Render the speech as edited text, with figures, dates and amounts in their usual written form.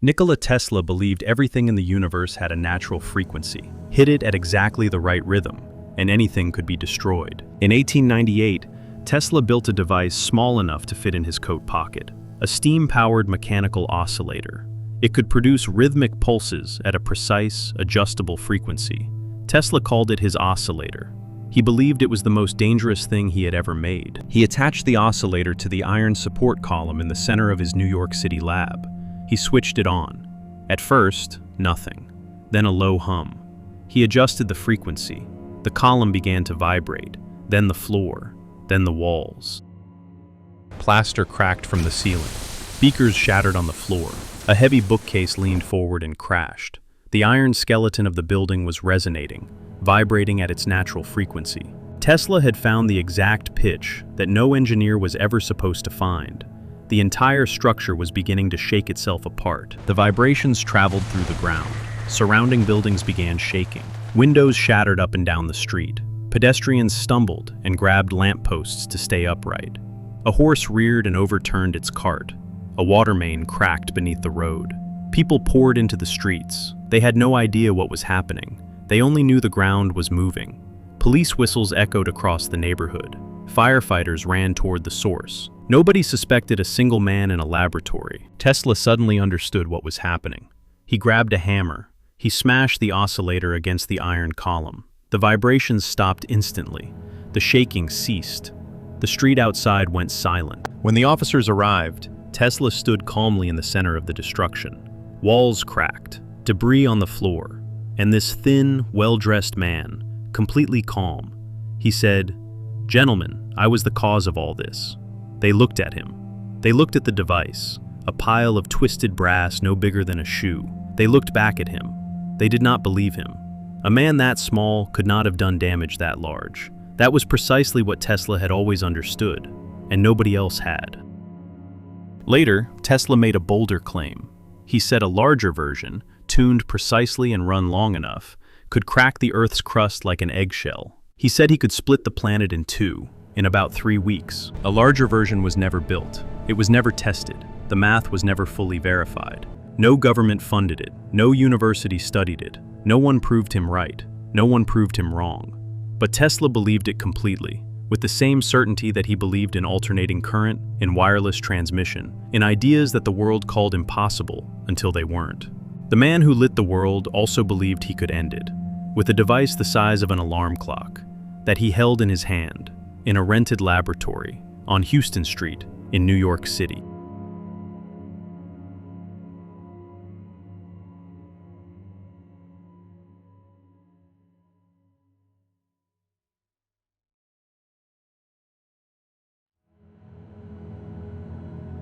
Nikola Tesla believed everything in the universe had a natural frequency. Hit it at exactly the right rhythm, and anything could be destroyed. In 1898, Tesla built a device small enough to fit in his coat pocket, a steam-powered mechanical oscillator. It could produce rhythmic pulses at a precise, adjustable frequency. Tesla called it his oscillator. He believed it was the most dangerous thing he had ever made. He attached the oscillator to the iron support column in the center of his New York City lab. He switched it on. At first, nothing. Then a low hum. He adjusted the frequency. The column began to vibrate, then the floor, then the walls. Plaster cracked from the ceiling. Beakers shattered on the floor. A heavy bookcase leaned forward and crashed. The iron skeleton of the building was resonating, vibrating at its natural frequency. Tesla had found the exact pitch that no engineer was ever supposed to find. The entire structure was beginning to shake itself apart. The vibrations traveled through the ground. Surrounding buildings began shaking. Windows shattered up and down the street. Pedestrians stumbled and grabbed lampposts to stay upright. A horse reared and overturned its cart. A water main cracked beneath the road. People poured into the streets. They had no idea what was happening. They only knew the ground was moving. Police whistles echoed across the neighborhood. Firefighters ran toward the source. Nobody suspected a single man in a laboratory. Tesla suddenly understood what was happening. He grabbed a hammer. He smashed the oscillator against the iron column. The vibrations stopped instantly. The shaking ceased. The street outside went silent. When the officers arrived, Tesla stood calmly in the center of the destruction. Walls cracked, debris on the floor, and this thin, well-dressed man, completely calm. He said, "Gentlemen, I was the cause of all this." They looked at him. They looked at the device, a pile of twisted brass no bigger than a shoe. They looked back at him. They did not believe him. A man that small could not have done damage that large. That was precisely what Tesla had always understood, and nobody else had. Later, Tesla made a bolder claim. He said a larger version, tuned precisely and run long enough, could crack the Earth's crust like an eggshell. He said he could split the planet in two, in about 3 weeks. A larger version was never built. It was never tested. The math was never fully verified. No government funded it. No university studied it. No one proved him right. No one proved him wrong. But Tesla believed it completely, with the same certainty that he believed in alternating current, in wireless transmission, in ideas that the world called impossible until they weren't. The man who lit the world also believed he could end it, with a device the size of an alarm clock, that he held in his hand, in a rented laboratory, on Houston Street, in New York City.